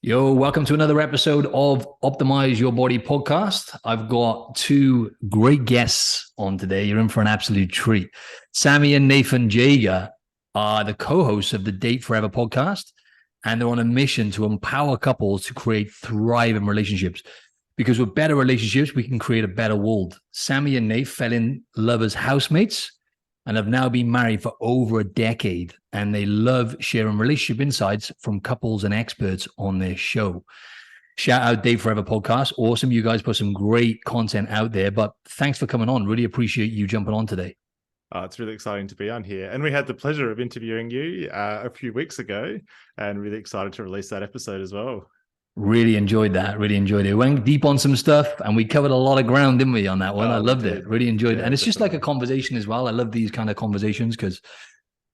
Yo, welcome to another episode of Optimize Your Body podcast. I've got two great guests on today. You're in for an absolute treat. Sammi and Nathan Jaeger are the co-hosts of the Date Forever podcast, and they're on a mission to empower couples to create thriving relationships. Because with better relationships, we can create a better world. Sammi and Nate fell in love as housemates and have now been married for over a decade. And they love sharing relationship insights from couples and experts on their show. Shout out Date Forever podcast. Awesome. You guys put some great content out there, but thanks for coming on. Really appreciate you jumping on today. It's really exciting to be on here. And we had the pleasure of interviewing you a few weeks ago and really excited to release that episode as well. Really enjoyed that. Really enjoyed it. Went deep on some stuff and we covered a lot of ground, didn't we, on that one? I loved it. Really enjoyed it. And it's just like a conversation as well. I love these kind of conversations because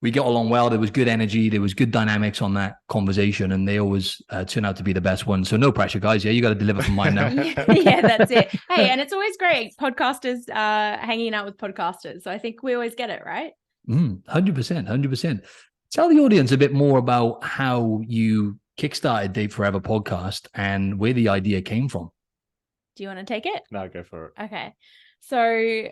we got along well. There was good energy. There was good dynamics on that conversation, and they always turn out to be the best ones. So no pressure, guys. Yeah, you got to deliver from mine now. Yeah, that's it. Hey, and it's always great. Podcasters hanging out with podcasters. So I think we always get it, right? 100%, 100%. Tell the audience a bit more about how you kickstarted Date Forever podcast and where the idea came from. Do you want to take it? No, go for it. Okay. So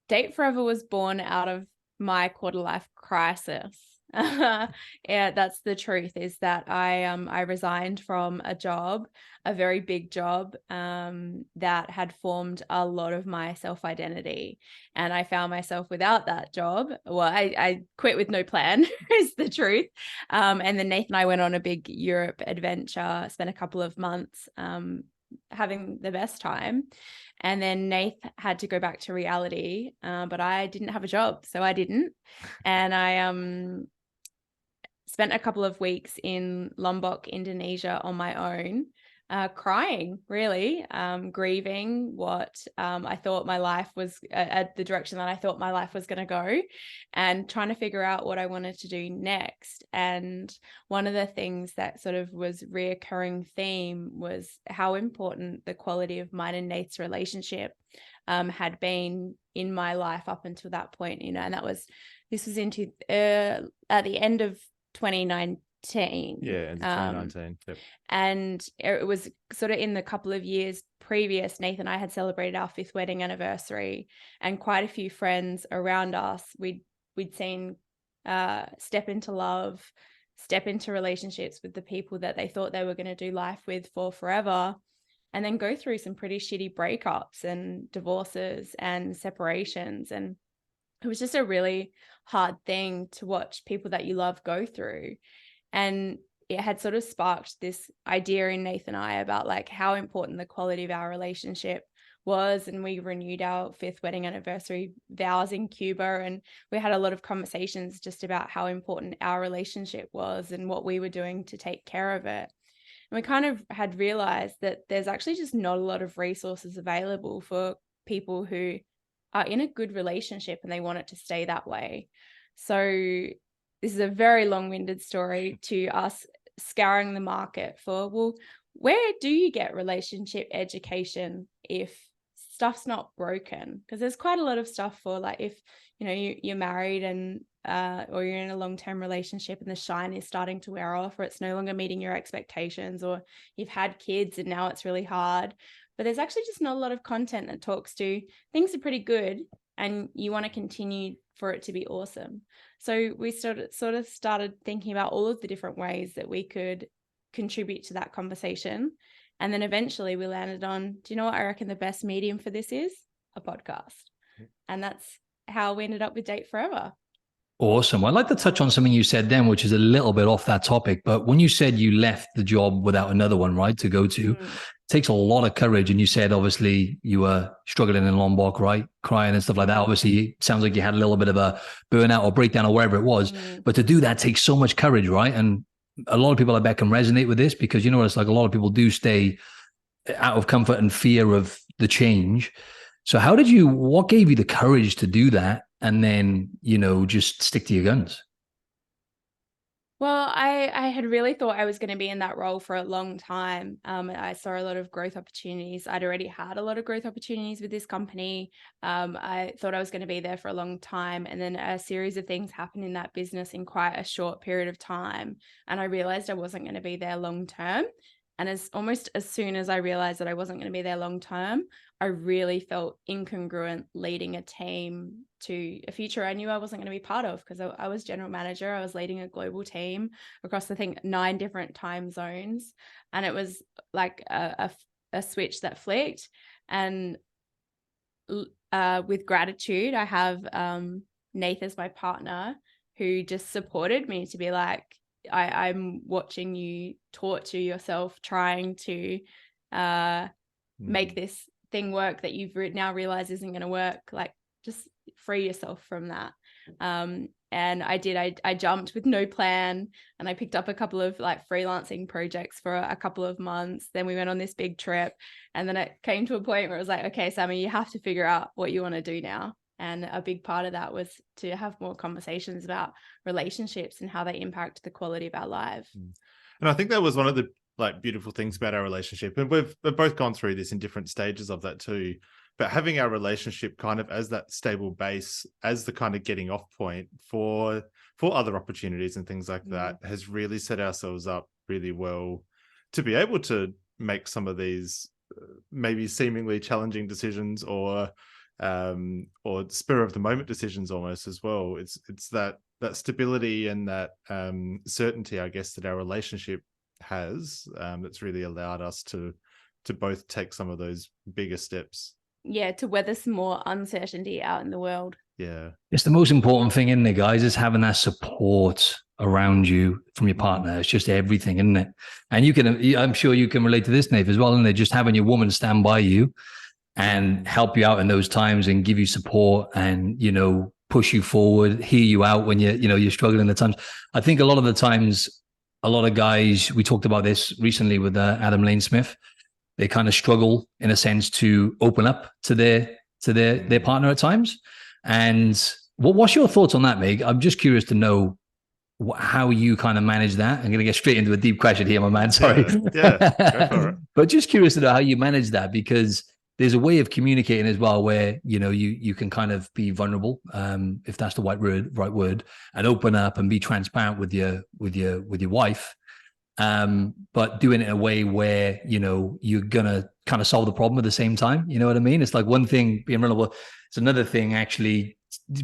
Date Forever was born out of my quarter life crisis. Yeah, that's the truth, is that I resigned from a job, a very big job, that had formed a lot of my self-identity. And I found myself without that job. Well, I quit with no plan is the truth. And then Nathan and I went on a big Europe adventure, spent a couple of months having the best time. And then Nath had to go back to reality, but I didn't have a job, so I didn't. And I spent a couple of weeks in Lombok, Indonesia on my own, crying, really, grieving what I thought my life was, the direction that I thought my life was going to go, and trying to figure out what I wanted to do next. And one of the things that sort of was reoccurring theme was how important the quality of mine and Nate's relationship had been in my life up until that point, and this was into at the end of 2019. Yeah, in 2019. Yep. And it was sort of in the couple of years previous, Nathan and I had celebrated our 5th wedding anniversary, and quite a few friends around us we'd seen step into love, step into relationships with the people that they thought they were going to do life with for forever, and then go through some pretty shitty breakups and divorces and separations. And it was just a really hard thing to watch people that you love go through. And it had sort of sparked this idea in Nathan and I about like how important the quality of our relationship was. And we renewed our 5th wedding anniversary vows in Cuba. And we had a lot of conversations just about how important our relationship was and what we were doing to take care of it. And we kind of had realized that there's actually just not a lot of resources available for people who are in a good relationship and they want it to stay that way. So this is a very long-winded story to us scouring the market for, well, where do you get relationship education if stuff's not broken? Because there's quite a lot of stuff for, like, if you're married and or you're in a long-term relationship and the shine is starting to wear off, or it's no longer meeting your expectations, or you've had kids and now it's really hard. But there's actually just not a lot of content that talks to things are pretty good and you want to continue for it to be awesome. So we sort of started thinking about all of the different ways that we could contribute to that conversation. And then eventually we landed on, do you know what I reckon the best medium for this is? A podcast. And that's how we ended up with Date Forever. Awesome. I'd like to touch on something you said then, which is a little bit off that topic. But when you said you left the job without another one, right, to go to, it takes a lot of courage. And you said, obviously, you were struggling in Lombok, right, crying and stuff like that. Obviously, it sounds like you had a little bit of a burnout or breakdown or wherever it was. But to do that takes so much courage, right? And a lot of people, I bet, can resonate with this, because it's like a lot of people do stay out of comfort and fear of the change. So what gave you the courage to do that? And then, just stick to your guns? Well, I had really thought I was going to be in that role for a long time. I saw a lot of growth opportunities. I'd already had a lot of growth opportunities with this company. I thought I was going to be there for a long time. And then a series of things happened in that business in quite a short period of time. And I realized I wasn't going to be there long term. And as soon as I realized that I wasn't going to be there long term, I really felt incongruent leading a team to a future I knew I wasn't going to be part of, because I was general manager. I was leading a global team across, I think, 9 different time zones. And it was like a switch that flicked. And with gratitude, I have Nath as my partner, who just supported me to be like, I'm watching you torture yourself trying to make this thing work that you've now realized isn't going to work. Like, just free yourself from that. And I did. I jumped with no plan, and I picked up a couple of like freelancing projects for a couple of months. Then we went on this big trip, and then it came to a point where it was like, okay, Sammi, you have to figure out what you want to do now. And a big part of that was to have more conversations about relationships and how they impact the quality of our lives. And I think that was one of the like beautiful things about our relationship. And we've both gone through this in different stages of that too. But having our relationship kind of as that stable base, as the kind of getting off point for other opportunities and things like that, has really set ourselves up really well to be able to make some of these maybe seemingly challenging decisions or spur of the moment decisions almost as well. It's that stability and that certainty, I guess, that our relationship has that's really allowed us to both take some of those bigger steps. Yeah, to weather some more uncertainty out in the world. Yeah. It's the most important thing, isn't it, guys? Is having that support around you from your partner. It's just everything, isn't it? And you can, I'm sure you can relate to this, Nate, as well, isn't it? Just having your woman stand by you and help you out in those times and give you support and, you know, push you forward, hear you out when you're struggling at times. I think a lot of the times, a lot of guys, we talked about this recently with Adam Lane Smith, they kind of struggle in a sense to open up to their partner at times. And what's your thoughts on that, Meg? I'm just curious to know how you kind of manage that. I'm going to get straight into a deep question here, my man. Sorry. Yeah, go for it. But just curious to know how you manage that, because there's a way of communicating as well where, you know, you can kind of be vulnerable, if that's the right word, and open up and be transparent with your wife. But doing it in a way where, you know, you're gonna kind of solve the problem at the same time. You know what I mean? It's like one thing being vulnerable, it's another thing actually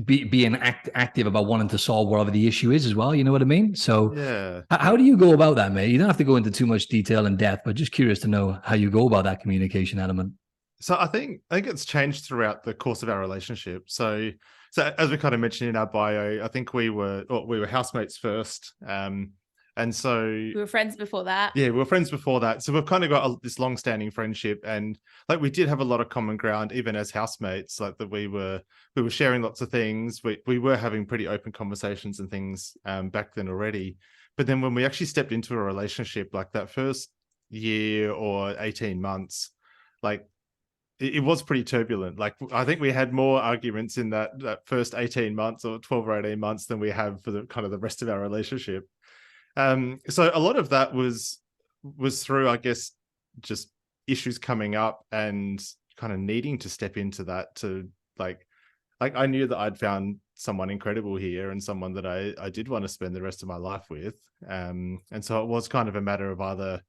being active about wanting to solve whatever the issue is as well. You know what I mean? So yeah. How do you go about that, mate? You don't have to go into too much detail and depth, but just curious to know how you go about that communication element. So I think it's changed throughout the course of our relationship. So as we kind of mentioned in our bio, I think we were housemates first. And so we were friends before that. Yeah, we were friends before that. So we've kind of got this long-standing friendship, and like we did have a lot of common ground, even as housemates. Like that, we were sharing lots of things. We were having pretty open conversations and things back then already. But then when we actually stepped into a relationship, like that first year or 18 months, like it was pretty turbulent. Like I think we had more arguments in that first 18 months or 12 or 18 months than we have for the kind of the rest of our relationship. So a lot of that was through, I guess, just issues coming up and kind of needing to step into that to like I knew that I'd found someone incredible here and someone that I did want to spend the rest of my life with. And so it was kind of a matter of either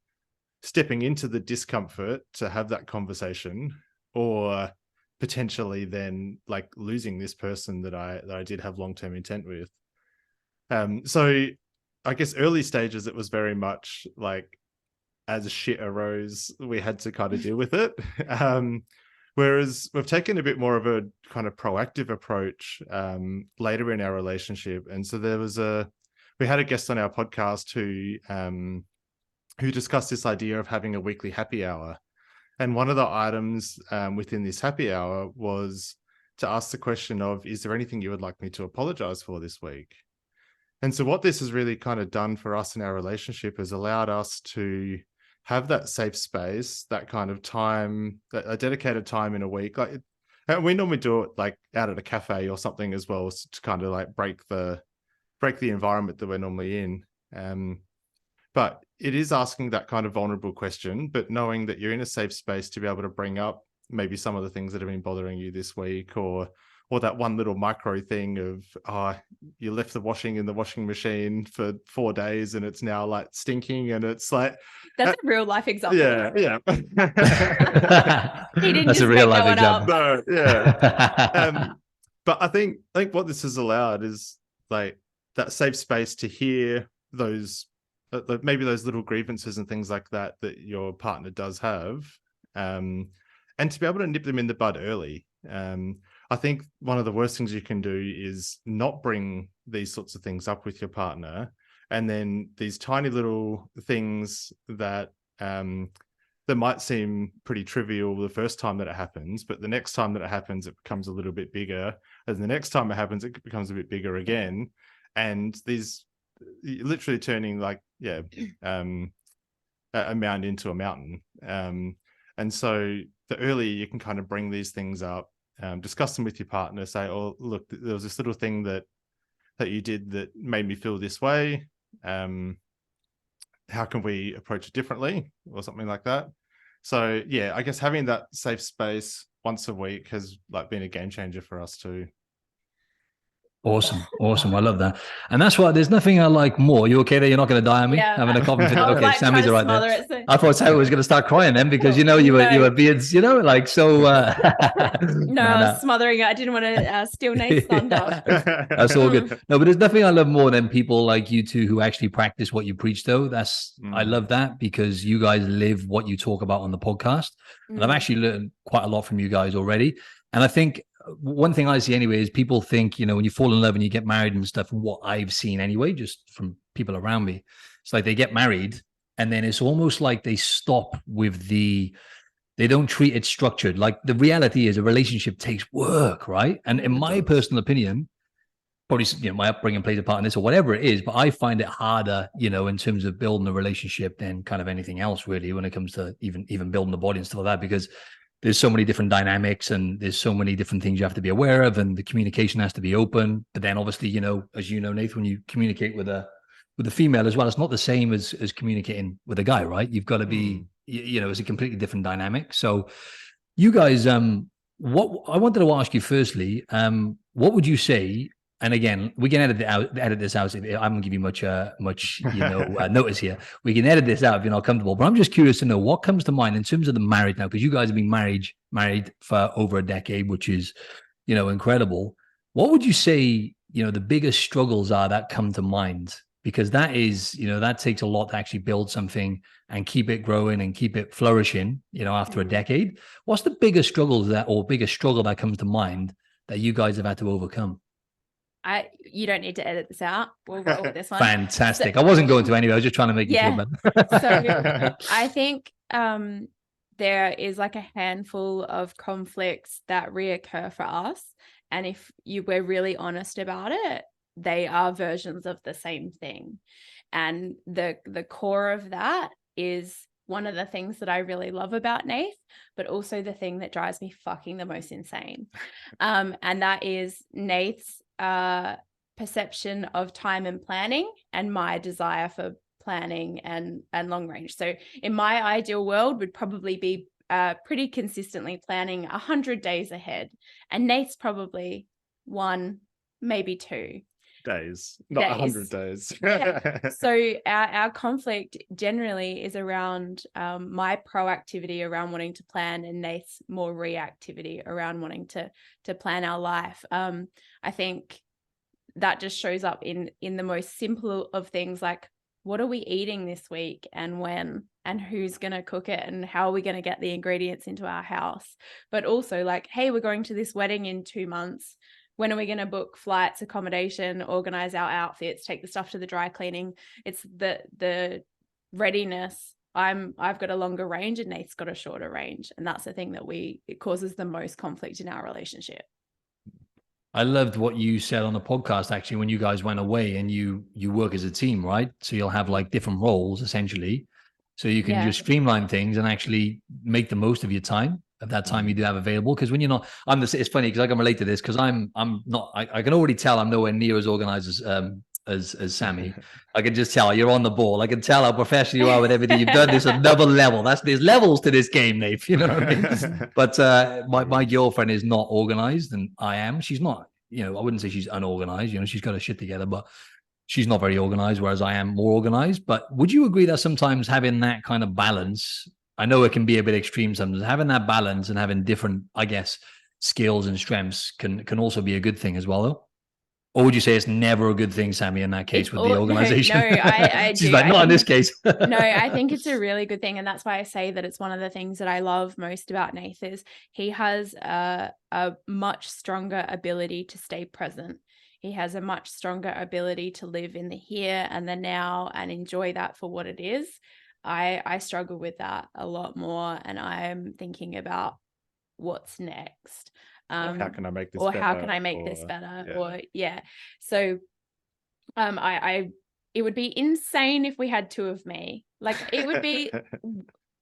stepping into the discomfort to have that conversation or potentially then like losing this person that I did have long-term intent with. So I guess early stages, it was very much like as shit arose, we had to kind of deal with it. Whereas we've taken a bit more of a kind of proactive approach later in our relationship. And so we had a guest on our podcast who discussed this idea of having a weekly happy hour. And one of the items within this happy hour was to ask the question of, is there anything you would like me to apologize for this week? And so what this has really kind of done for us in our relationship is allowed us to have that safe space, that kind of time, a dedicated time in a week. Like we normally do it like out at a cafe or something as well, to kind of like break the environment that we're normally in. But it is asking that kind of vulnerable question, but knowing that you're in a safe space to be able to bring up maybe some of the things that have been bothering you this week, or that one little micro thing of, you left the washing in the washing machine for 4 days and it's now like stinking, and it's like, That's a real life example. yeah. He didn't That's just a real make life that one example. up. No, yeah. But I think what this has allowed is like that safe space to hear those, maybe those little grievances and things like that your partner does have, and to be able to nip them in the bud early. I think one of the worst things you can do is not bring these sorts of things up with your partner, and then these tiny little things that that might seem pretty trivial the first time that it happens, but the next time that it happens, it becomes a little bit bigger, and the next time it happens, it becomes a bit bigger again, and these literally turning like a mound into a mountain. And so the earlier you can kind of bring these things up, discuss them with your partner, say, oh, look, there was this little thing that you did that made me feel this way. How can we approach it differently, or something like that? So yeah, I guess having that safe space once a week has like been a game changer for us too. Awesome. I love that. And that's why there's nothing I like more. You okay there? You're not going to die on me? Yeah. Having a conversation. I was Okay, like trying Sammy's to right smother there. it, so- I thought Sammy was going to start crying then, because you were being, like so. No, I was smothering it. I didn't want to steal Nate's thunder. That's all good. No, but there's nothing I love more than people like you two who actually practice what you preach, though. I love that, because you guys live what you talk about on the podcast. And I've actually learned quite a lot from you guys already. And I think one thing I see anyway is people think, when you fall in love and you get married and stuff, and what I've seen anyway, just from people around me, it's like they get married and then it's almost like they stop with they don't treat it structured. Like the reality is a relationship takes work, right? And in my personal opinion, probably, my upbringing plays a part in this or whatever it is, but I find it harder, in terms of building a relationship than kind of anything else really, when it comes to even building the body and stuff like that, because there's so many different dynamics and there's so many different things you have to be aware of, and the communication has to be open. But then obviously, as you know, Nathan, when you communicate with a female as well, it's not the same as communicating with a guy, right? You've got to be, it's a completely different dynamic. So you guys, what I wanted to ask you firstly, what would you say? And again, we can edit this out. I'm gonna give you much notice here. We can edit this out if you're not comfortable. But I'm just curious to know what comes to mind in terms of the marriage now, because you guys have been married for over a decade, which is, incredible. What would you say, the biggest struggles are that come to mind? Because that is, that takes a lot to actually build something and keep it growing and keep it flourishing, after a decade. What's the biggest struggle that comes to mind that you guys have had to overcome? You don't need to edit this out. We'll roll with this one. Fantastic. I wasn't going to anyway. I was just trying to make you feel better. So I think there is like a handful of conflicts that reoccur for us. And if we're really honest about it, they are versions of the same thing. And the core of that is one of the things that I really love about Nath, but also the thing that drives me fucking the most insane. And that is Nath's perception of time and planning, and my desire for planning and long range. So in my ideal world would probably be pretty consistently planning 100 days ahead, and Nate's probably 1, maybe 2 days, not 100 days. Yeah. So our conflict generally is around my proactivity around wanting to plan, and Nate's more reactivity around wanting to plan our life. I think that just shows up in the most simple of things, like what are we eating this week and when, and who's going to cook it, and how are we going to get the ingredients into our house. But also like, hey, we're going to this wedding in 2 months. When are we going to book flights, accommodation, organize our outfits, take the stuff to the dry cleaning? It's the readiness. I've got a longer range and Nate's got a shorter range. And that's the thing that it causes the most conflict in our relationship. I loved what you said on the podcast, actually, when you guys went away and you work as a team, right? So you'll have like different roles essentially. So you can just streamline things and actually make the most of your time, of that time you do have available. Because when you're not, it's funny because I can relate to this, because I'm not, I can already tell I'm nowhere near as organized as Sammi. I can just tell you're on the ball. I can tell how professional you are with everything you've done. There's another level. There's levels to this game, Nate. You know what I mean? But my girlfriend is not organized, and I am. She's not. I wouldn't say she's unorganized. She's got her shit together, but she's not very organized, whereas I am more organized. But would you agree that sometimes having that kind of balance, I know it can be a bit extreme sometimes, having that balance and having different, I guess, skills and strengths can also be a good thing as well, though? Or would you say it's never a good thing, Sammi, in that case with the organization? No, I do. She's like, not in this case. No, I think it's a really good thing. And that's why I say that it's one of the things that I love most about Nathan is he has a much stronger ability to stay present. He has a much stronger ability to live in the here and the now and enjoy that for what it is. I struggle with that a lot more, and I'm thinking about what's next. How can I make this or better? How can I make this better? So it would be insane if we had two of me. Like, it would be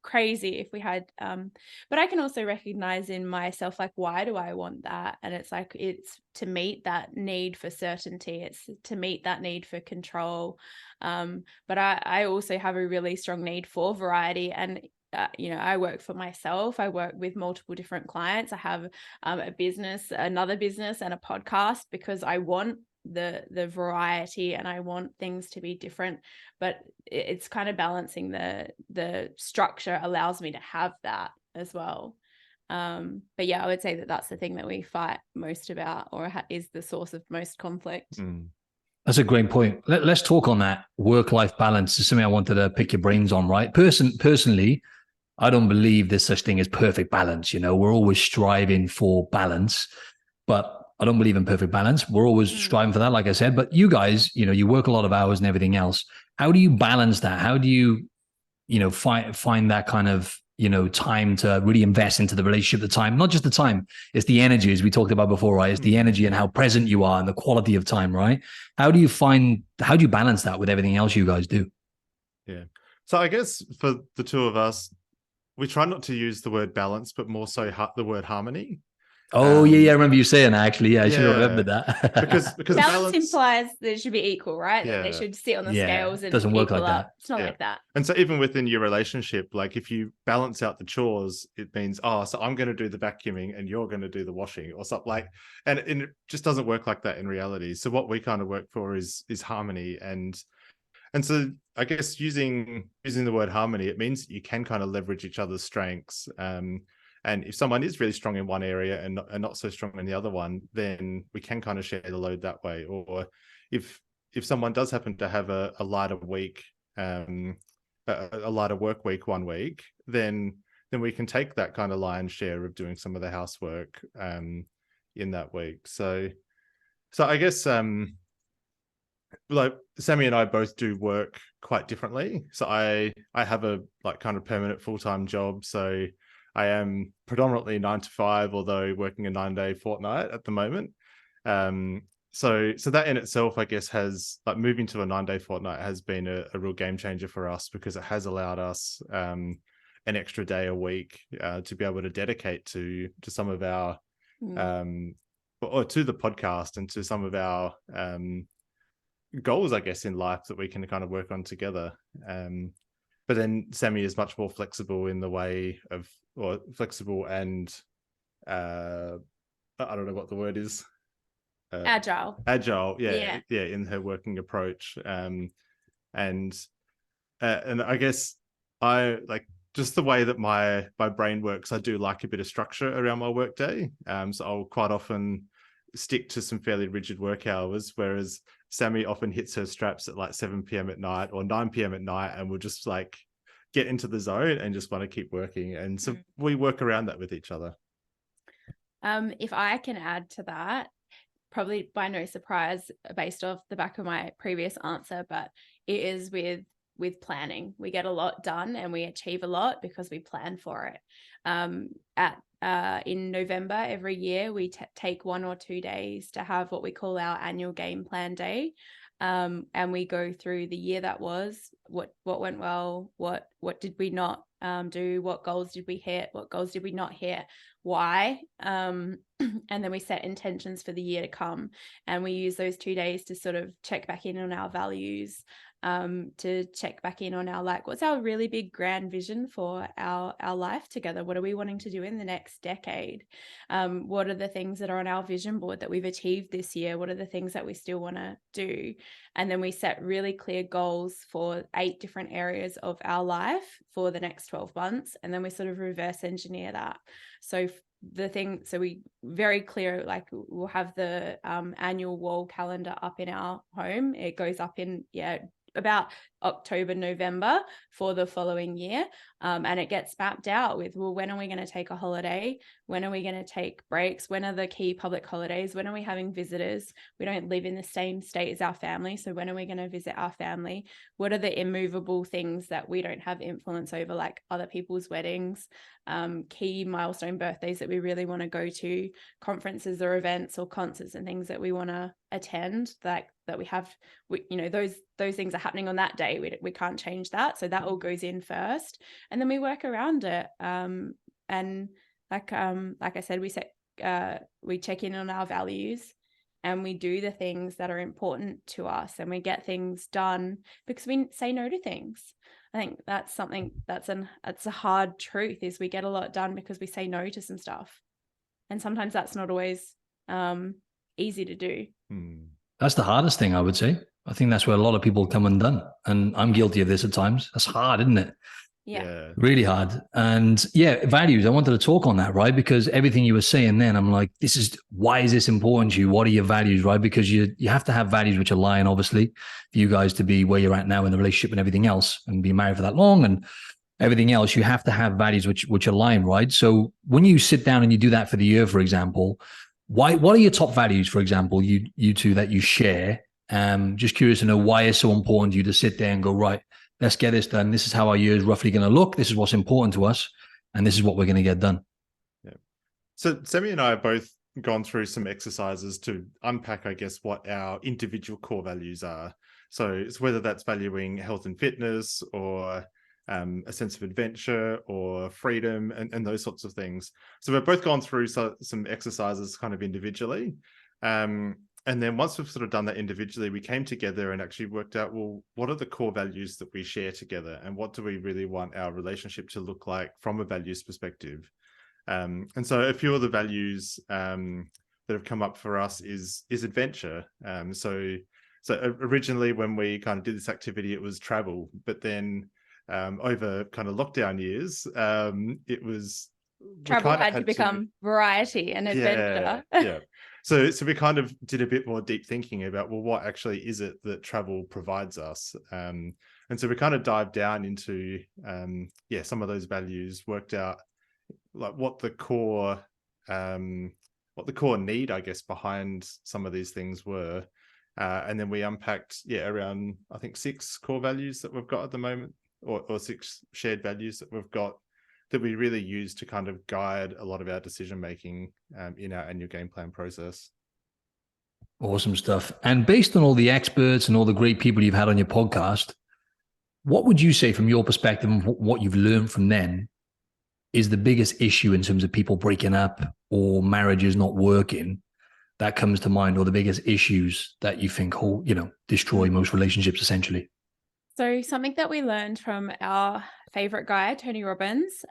crazy if we had but I can also recognize in myself, like, why do I want that? And it's like, it's to meet that need for certainty, it's to meet that need for control, but I also have a really strong need for variety. And I work for myself. I work with multiple different clients. I have another business and a podcast because I want the variety and I want things to be different, but it's kind of balancing the structure allows me to have that as well. But yeah, I would say that that's the thing that we fight most about, or is the source of most conflict. That's a great point. Let's talk on that work-life balance. It's something I wanted to pick your brains on, right? Personally, I don't believe there's such thing as perfect balance. We're always striving for balance, but I don't believe in perfect balance. We're always striving for that, like I said. But you guys, you work a lot of hours and everything else. How do you balance that? How do you, find that kind of, time to really invest into the relationship, the time, not just the time, it's the energy, as we talked about before, right? It's the energy and how present you are and the quality of time, right? How do you balance that with everything else you guys do? Yeah. So I guess for the two of us, we try not to use the word balance, but more so the word harmony. Oh, yeah, I remember you saying that, actually. Yeah, I should have remembered that. because balance implies that it should be equal, right? Yeah. That they should sit on the scales and doesn't work like up. that. It's not like that. And so even within your relationship, like if you balance out the chores, it means, so I'm going to do the vacuuming and you're going to do the washing or something like, and it just doesn't work like that in reality. So what we kind of work for is harmony. And so I guess using the word harmony, it means you can kind of leverage each other's strengths. And if someone is really strong in one area and not so strong in the other one, then we can kind of share the load that way. Or if someone does happen to have a lighter week, a lighter work week one week, then we can take that kind of lion's share of doing some of the housework in that week. So I guess like Sammi and I both do work quite differently. So I have a kind of permanent full-time job. So I am predominantly 9 to 5, although working a 9-day fortnight at the moment. So that in itself, I guess, has moving to a 9-day fortnight has been a real game changer for us, because it has allowed us an extra day a week to be able to dedicate to some of our or to the podcast and to some of our goals, I guess, in life that we can kind of work on together. But then Sammi is much more flexible in the way of, or flexible and I don't know what the word is. Agile, yeah, in her working approach. And I guess I like just the way that my brain works. I do like a bit of structure around my work day. So I'll quite often stick to some fairly rigid work hours, whereas Sammi often hits her straps at 7 p.m. at night or 9 p.m. at night, and we'll just get into the zone and just want to keep working. And so we work around that with each other. If I can add to that, probably by no surprise based off the back of my previous answer, but it is with planning. We get a lot done and we achieve a lot because we plan for it. In November every year, we take 1 or 2 days to have what we call our annual game plan day. and we go through the year that was, what went well, what did we not do, what goals did we hit, what goals did we not hit, why, and then we set intentions for the year to come, and we use those 2 days to sort of check back in on our values, to check back in on our, like, what's our really big grand vision for our life together? What are we wanting to do in the next decade? What are the things that are on our vision board that we've achieved this year? What are the things that we still want to do? And then we set really clear goals for 8 different areas of our life for the next 12 months. And then we sort of reverse engineer that. So we very clear, like, we'll have the annual wall calendar up in our home. It goes up in, about October, November for the following year. And it gets mapped out with, well, when are we going to take a holiday? When are we going to take breaks? When are the key public holidays? When are we having visitors? We don't live in the same state as our family. So when are we going to visit our family? What are the immovable things that we don't have influence over, like other people's weddings, key milestone birthdays that we really want to go to, conferences or events or concerts and things that we want to attend, that we have, those things are happening on that day. We can't change that. So that all goes in first, and then we work around it. And like I said, we check in on our values, and we do the things that are important to us, and we get things done because we say no to things. I think that's something that's a hard truth, is we get a lot done because we say no to some stuff. And sometimes that's not always easy to do. That's the hardest thing, I would say. I think that's where a lot of people come undone. And I'm guilty of this at times. That's hard, isn't it? Yeah. Really hard. And values. I wanted to talk on that, right? Because everything you were saying then, I'm like, why is this important to you? What are your values, right? Because you have to have values which align, obviously, for you guys to be where you're at now in the relationship and everything else, and be married for that long and everything else. You have to have values which align, right? So when you sit down and you do that for the year, for example, what are your top values, for example, you two, that you share? Just curious to know why it's so important to you to sit there and go, right, let's get this done. This is how our year is roughly going to look. This is what's important to us, and this is what we're going to get done. Yeah. So Sammi and I have both gone through some exercises to unpack, I guess, what our individual core values are. So it's whether that's valuing health and fitness, or a sense of adventure, or freedom, and those sorts of things. So we've both gone through some exercises kind of individually. And then once we've sort of done that individually, we came together and actually worked out, well, what are the core values that we share together? And what do we really want our relationship to look like from a values perspective? And so a few of the values that have come up for us is adventure. So originally when we kind of did this activity, it was travel, but then over kind of lockdown years, it was travel had to become variety and adventure. Yeah. So we kind of did a bit more deep thinking about, well, what actually is it that travel provides us? And so we kind of dived down into some of those values, worked out like what the core need, I guess, behind some of these things were. And then we unpacked around, I think, 6 core values that we've got at the moment, or 6 shared values that we've got, that we really use to kind of guide a lot of our decision making in our annual game plan process. Awesome stuff. And based on all the experts and all the great people you've had on your podcast, what would you say from your perspective and what you've learned from them is the biggest issue in terms of people breaking up or marriages not working that comes to mind, or the biggest issues that you think destroy most relationships essentially? So something that we learned from our favorite guy, Tony Robbins,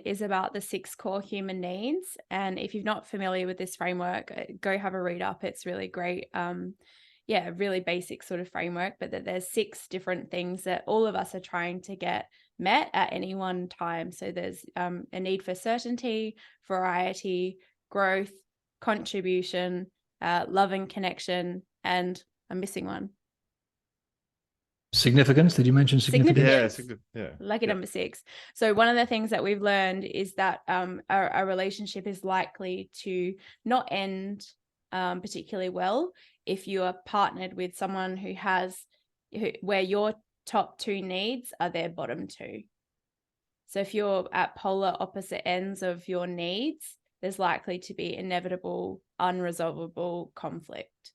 is about the 6 core human needs. And if you're not familiar with this framework, go have a read up. It's really great. Really basic sort of framework, but that there's 6 different things that all of us are trying to get met at any one time. So there's a need for certainty, variety, growth, contribution, love and connection, and I'm missing one. Significance. Did you mention significance? Yeah. Lucky number 6. So one of the things that we've learned is that a relationship is likely to not end particularly well if you are partnered with someone where your top 2 needs are their bottom 2. So if you're at polar opposite ends of your needs, there's likely to be inevitable, unresolvable conflict.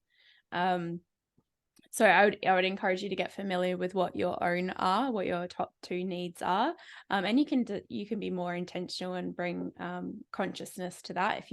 So I would encourage you to get familiar with what your top 2 needs are, and you can be more intentional and bring consciousness to that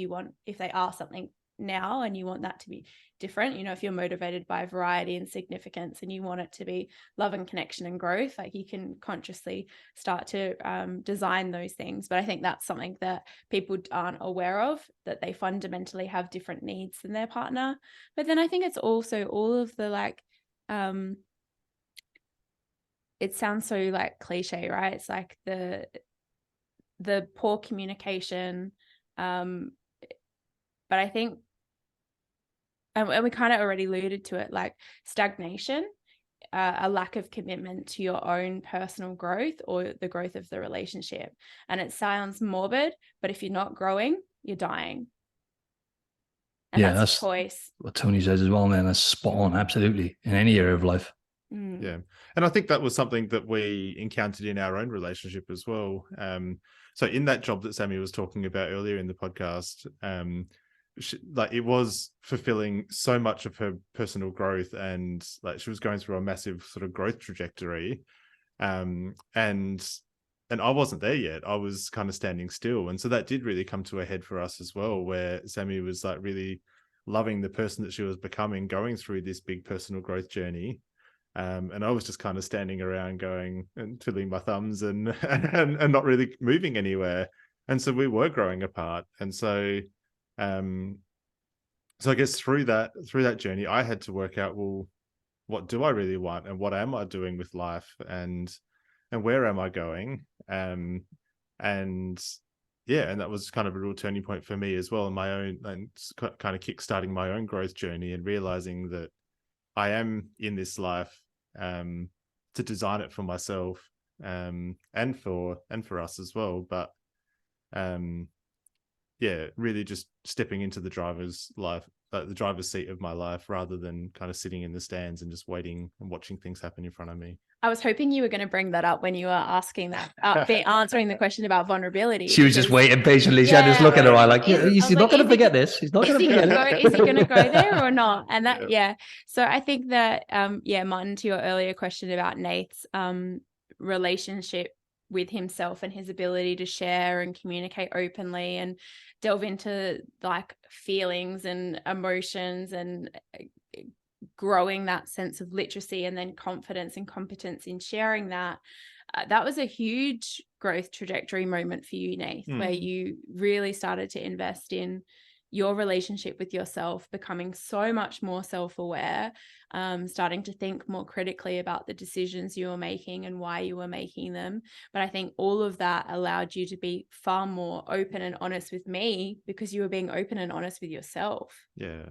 if they are something now and you want that to be different. If you're motivated by variety and significance and you want it to be love and connection and growth, like you can consciously start to design those things. But I think that's something that people aren't aware of, that they fundamentally have different needs than their partner. But then I think it's also all of the it sounds so like cliche, right? It's like the poor communication, but I think, and we kind of already alluded to it, like stagnation, a lack of commitment to your own personal growth or the growth of the relationship. And it sounds morbid, but if you're not growing, you're dying. And that's a choice. What Tony says as well, man. That's spot on. Absolutely. In any area of life. Yeah. And I think that was something that we encountered in our own relationship as well. So in that job that Sammi was talking about earlier in the podcast, it was fulfilling so much of her personal growth, and like she was going through a massive sort of growth trajectory. And I wasn't there yet. I was kind of standing still. And so that did really come to a head for us as well, where Sammi was like really loving the person that she was becoming, going through this big personal growth journey. And I was just kind of standing around going and twiddling my thumbs and not really moving anywhere. And so we were growing apart. And so I guess through that journey, I had to work out, well, what do I really want, and what am I doing with life, and where am I going? And that was kind of a real turning point for me as well in my own, and kind of kickstarting my own growth journey, and realizing that I am in this life to design it for myself, and for us as well. But really just stepping into the driver's life, the driver's seat of my life, rather than kind of sitting in the stands and just waiting and watching things happen in front of me. I was hoping you were going to bring that up when you were asking that, answering the question about vulnerability. She was just waiting patiently. She had just look at her eye like, he's not going to forget this. He's not going to forget it. Is he going to go there or not? And that, So I think that, Martin, to your earlier question about Nate's relationship with himself and his ability to share and communicate openly and delve into like feelings and emotions and growing that sense of literacy and then confidence and competence in sharing that. That was a huge growth trajectory moment for you, Nath, where you really started to invest in your relationship with yourself, becoming so much more self-aware, starting to think more critically about the decisions you were making and why you were making them. But I think all of that allowed you to be far more open and honest with me, because you were being open and honest with yourself. Yeah.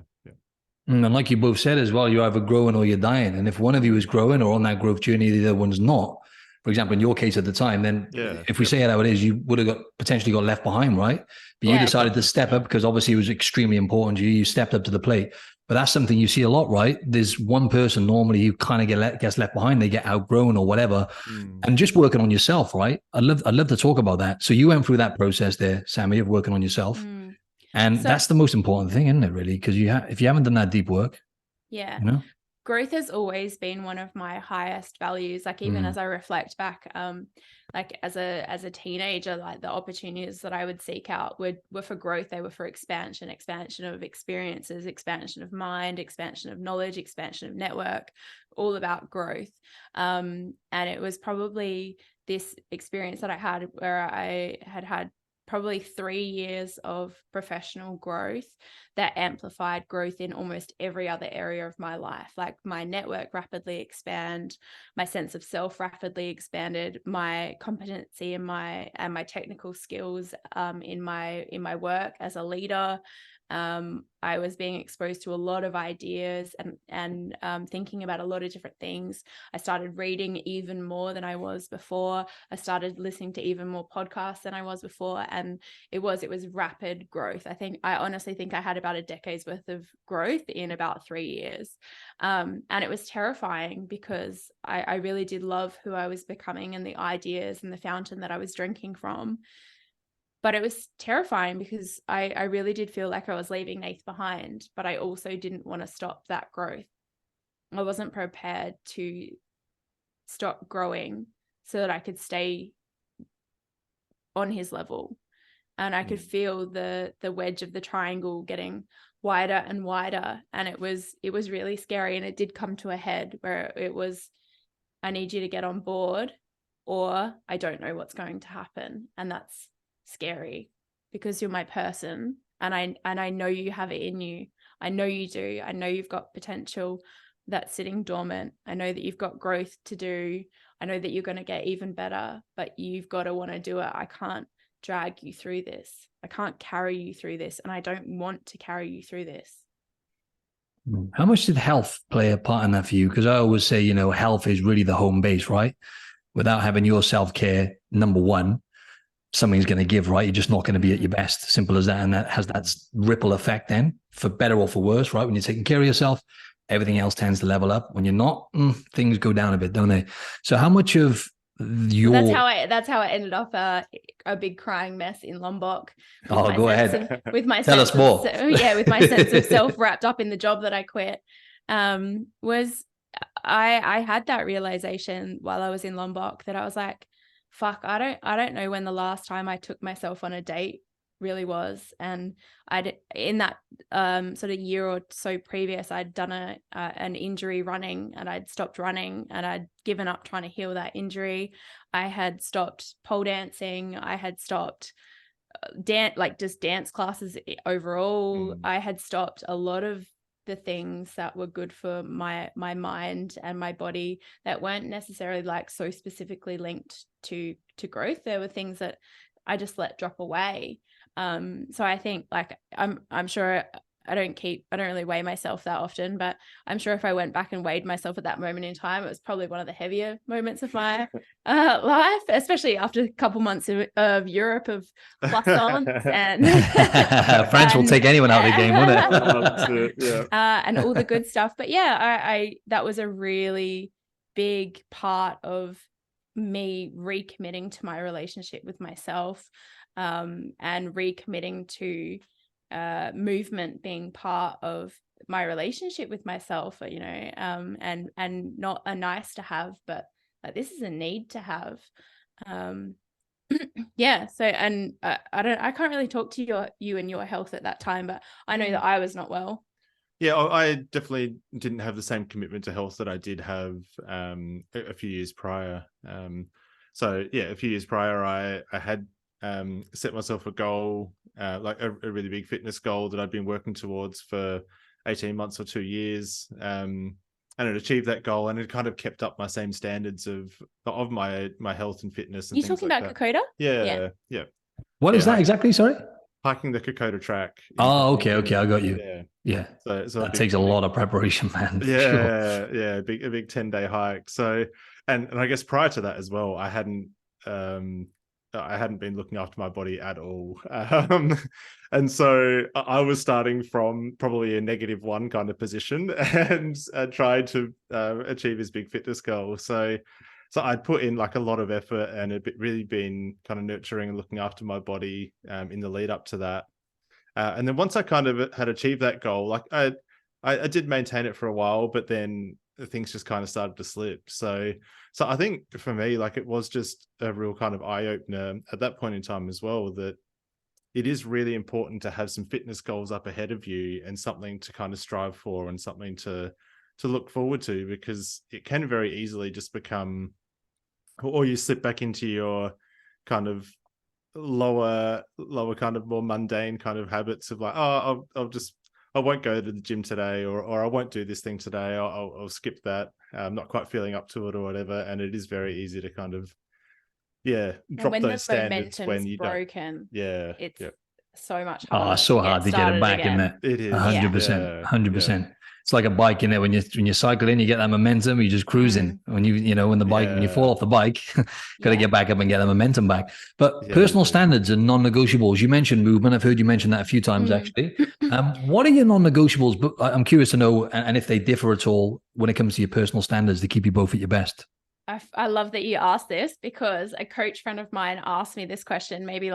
And like you both said as well, you're either growing or you're dying. And if one of you is growing or on that growth journey, the other one's not, for example, in your case at the time, then if we say it how it is, you would have potentially got left behind, right? But you decided to step up because obviously it was extremely important to you. You stepped up to the plate. But that's something you see a lot, right? There's one person normally who kind of gets left behind. They get outgrown or whatever. And just working on yourself, right? I'd love to talk about that. So you went through that process there, Sammi, of working on yourself. And that's the most important thing, isn't it, really? Because if you haven't done that deep work, growth has always been one of my highest values. Like even as I reflect back, like as a teenager, like the opportunities that I would seek out were for growth. They were for expansion of experiences, expansion of mind, expansion of knowledge, expansion of network, all about growth. And it was probably this experience that I had where I had probably 3 years of professional growth that amplified growth in almost every other area of my life. Like my network rapidly expanded, my sense of self rapidly expanded, my competency and my technical skills in my work as a leader. I was being exposed to a lot of ideas and thinking about a lot of different things. I started reading even more than I was before. I started listening to even more podcasts than I was before. And it was rapid growth. I honestly think I had about a decade's worth of growth in about 3 years. And it was terrifying because I really did love who I was becoming and the ideas and the fountain that I was drinking from. But it was terrifying because I really did feel like I was leaving Nath behind, but I also didn't want to stop that growth. I wasn't prepared to stop growing so that I could stay on his level. And I could feel the wedge of the triangle getting wider and wider. And it was really scary. And it did come to a head where it was, I need you to get on board, or I don't know what's going to happen. And that's scary because you're my person. And I know you have it in you. I know you do. I know you've got potential that's sitting dormant. I know that you've got growth to do. I know that you're going to get even better, but you've got to want to do it. I can't drag you through this. I can't carry you through this. And I don't want to carry you through this. How much did health play a part in that for you? Because I always say, health is really the home base, right? Without having your self-care, number one, something's going to give, right? You're just not going to be at your best. Simple as that. And that has that ripple effect then, for better or for worse, right? When you're taking care of yourself, everything else tends to level up. When you're not, things go down a bit, don't they? So how much of your... That's how I ended up a big crying mess in Lombok. Oh, go ahead. With my Tell us more. With my sense of self wrapped up in the job that I quit, was I had that realization while I was in Lombok that I was like, fuck, I don't know when the last time I took myself on a date really was. And in that sort of year or so previous, I'd done an injury running, and I'd stopped running, and I'd given up trying to heal that injury. I had stopped pole dancing. I had stopped dance classes overall. I had stopped a lot of the things that were good for my mind and my body that weren't necessarily so specifically linked to growth. There were things that I just let drop away. So I think I'm sure I don't really weigh myself that often, but I'm sure if I went back and weighed myself at that moment in time, it was probably one of the heavier moments of my life, especially after a couple months of Europe of croissants and France will take anyone out of the game, won't it? And all the good stuff. But yeah, I that was a really big part of me recommitting to my relationship with myself, and recommitting to movement being part of my relationship with myself, and not a nice to have, but this is a need to have. So, and I can't really talk to you and your health at that time, but I know that I was not well. Yeah, I definitely didn't have the same commitment to health that I did have a few years prior. A few years prior, I had set myself a goal, a really big fitness goal that I'd been working towards for 18 months or 2 years, and it achieved that goal, and it kind of kept up my same standards of my health and fitness. And you talking about Kokoda? Yeah. What is that exactly? Sorry. Hiking the Kokoda track. Oh, okay, I got you. Yeah. So that takes a lot of preparation, man. Yeah, a big 10-day hike. So, and I guess prior to that as well, I hadn't been looking after my body at all. And so I was starting from probably a -1 kind of position and tried to achieve his big fitness goal. So I'd put in a lot of effort, and it really been kind of nurturing and looking after my body in the lead up to that. And then once I kind of had achieved that goal, I did maintain it for a while, but then things just kind of started to slip. So I think for me, it was just a real kind of eye opener at that point in time as well, that it is really important to have some fitness goals up ahead of you and something to kind of strive for and something to look forward to, because it can very easily just become, or you slip back into your kind of lower kind of more mundane kind of habits of I won't go to the gym today, or I won't do this thing today. I'll skip that. I'm not quite feeling up to it or whatever. And it is very easy to kind of, drop those standards when you broken. Yeah. It's so much harder. Oh, so hard to get it back, isn't it? It is 100%. 100%. It's like a bike, in it. When you cycle in, you get that momentum. You're just cruising. When when you fall off the bike, got to get back up and get the momentum back. But personal standards and non-negotiables. You mentioned movement. I've heard you mention that a few times actually. What are your non-negotiables? But I'm curious to know, and if they differ at all when it comes to your personal standards to keep you both at your best. I love that you asked this, because a coach friend of mine asked me this question maybe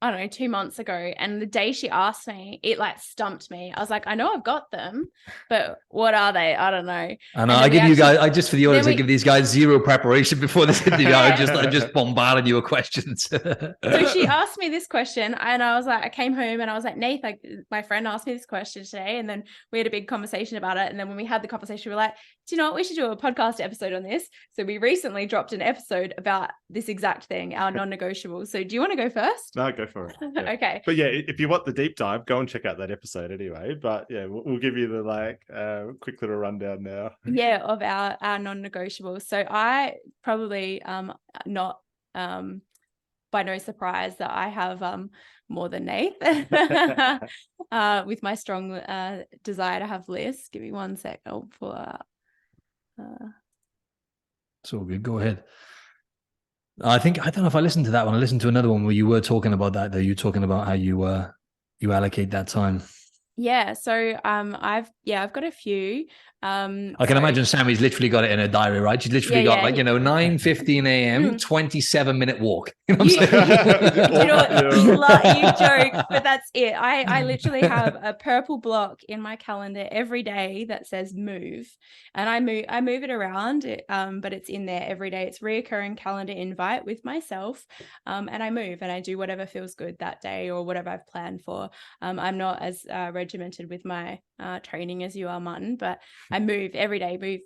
I don't know, 2 months ago. And the day she asked me, it like stumped me. I was like, I know I've got them, but what are they? I don't know. And I give you guys, I just for the audience, I give these guys zero preparation before this interview. I just bombarded you with questions. So she asked me this question, and I was like, I came home and I was like, Nathan, my friend asked me this question today, and then we had a big conversation about it. And then when we had the conversation, we were like, do you know what? We should do a podcast episode on this. So we recently dropped an episode about this exact thing, our non-negotiable. So do you want to go first? No, go for it. Yeah. Okay. But yeah, if you want the deep dive, go and check out that episode anyway. But yeah, we'll give you the quick little rundown now. Yeah, of our non-negotiables. So I probably not by no surprise that I have more than Nath with my strong desire to have lists. Give me 1 sec. I'll pull it up. It's all good. Go ahead. I don't know if I listened to that one. I listened to another one where you were talking about that, though. You were talking about how you allocate that time. Yeah. So I've got a few. I can imagine Sammy's literally got it in her diary, right? She's literally got 9:15 a.m., 27-minute walk. You know what I'm saying? You joke, but that's it. I literally have a purple block in my calendar every day that says move, and I move it around, but it's in there every day. It's reoccurring calendar invite with myself, and I move and I do whatever feels good that day or whatever I've planned for. I'm not as regimented with my training as you are, Martin, but I move every day.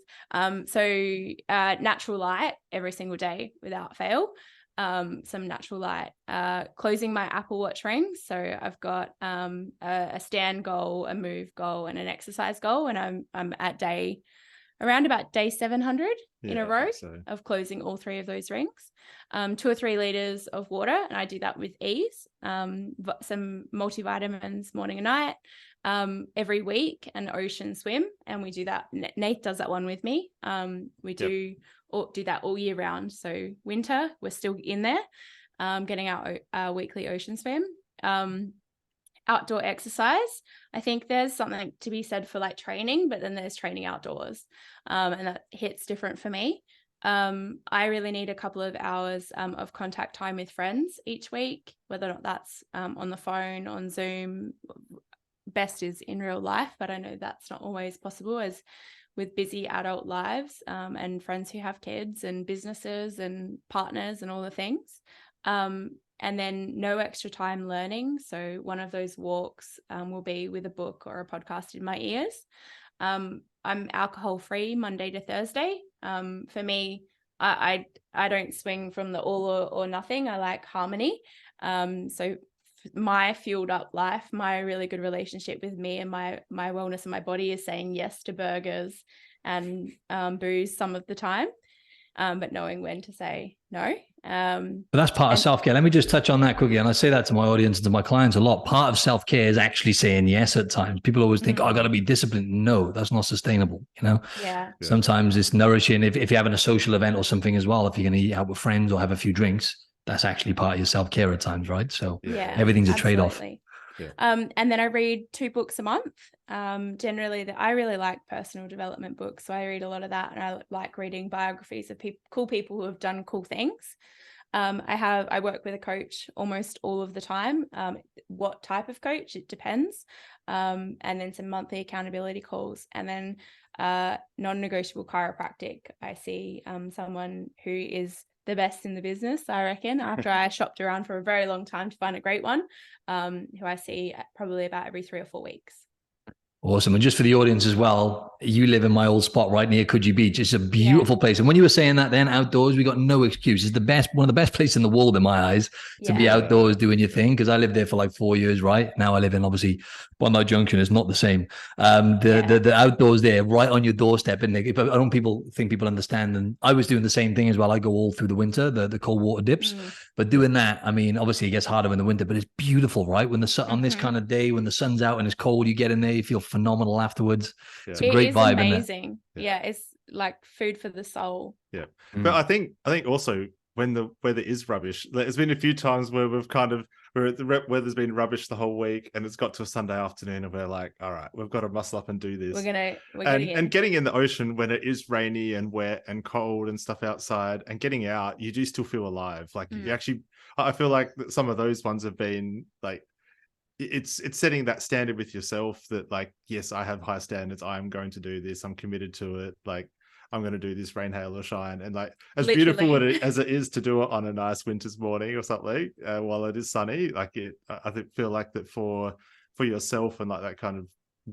So natural light every single day without fail. Some natural light. Closing my Apple Watch rings. So I've got a stand goal, a move goal, and an exercise goal, and I'm at around about day 700 in a row of closing all 3 of those rings. 2 or 3 liters of water, and I do that with ease. Some multivitamins morning and night. Every week, an ocean swim, and we do that. Nate does that one with me. We do that all year round. So winter, we're still in there, getting our weekly ocean swim. Outdoor exercise. I think there's something to be said for like training, but then there's training outdoors, and that hits different for me. I really need a couple of hours of contact time with friends each week, whether or not that's on the phone, on Zoom. Best is in real life, but I know that's not always possible as with busy adult lives, and friends who have kids and businesses and partners and all the things. And then no extra time learning. So one of those walks will be with a book or a podcast in my ears. I'm alcohol free Monday to Thursday. For me, I don't swing from the all or nothing. I like harmony. So my fueled up life, my really good relationship with me and my wellness and my body is saying yes to burgers and booze some of the time, but knowing when to say no. But that's part of self-care. Let me just touch on that quickly. And I say that to my audience and to my clients a lot. Part of self-care is actually saying yes at times. People always think, I got to be disciplined. No, that's not sustainable. Yeah. Sometimes it's nourishing. If you're having a social event or something as well, if you're going to eat out with friends or have a few drinks, that's actually part of your self-care at times, right? So everything's a trade-off. Yeah. And then I read 2 books a month. Generally, I really like personal development books, so I read a lot of that, and I like reading biographies of cool people who have done cool things. I work with a coach almost all of the time. What type of coach? It depends. And then some monthly accountability calls, and then non-negotiable chiropractic. I see someone who is the best in the business, I reckon, after I shopped around for a very long time to find a great one, who I see probably about every 3 or 4 weeks. Awesome. And just for the audience as well, you live in my old spot right near Coogee Beach. It's a beautiful place. And when you were saying that then outdoors, we got no excuse. It's one of the best places in the world in my eyes to be outdoors doing your thing. Because I lived there for like 4 years, right? Now I live in obviously Bondi Junction. It's not the same. The outdoors there right on your doorstep. And I don't think people understand. And I was doing the same thing as well. I go all through the winter, the cold water dips. But doing that, I mean, obviously it gets harder in the winter, but it's beautiful, right? When the sun on this kind of day, when the sun's out and it's cold, you get in there, you feel phenomenal afterwards. It's a great vibe. Amazing. It's like food for the soul. But I think also when the weather is rubbish, there's been a few times where we've kind of the weather's been rubbish the whole week, and it's got to a Sunday afternoon, and we're like, all right, we've got to muscle up and do this. We're getting in. And getting in the ocean when it is rainy and wet and cold and stuff outside, and getting out, you do still feel alive. Like you actually, I feel like some of those ones have been like, it's setting that standard with yourself that like, yes, I have high standards. I'm going to do this. I'm committed to it. Like, I'm going to do this rain, hail, or shine. And like, as beautiful as it is to do it on a nice winter's morning or something, while it is sunny, like I feel like that for yourself and like that kind of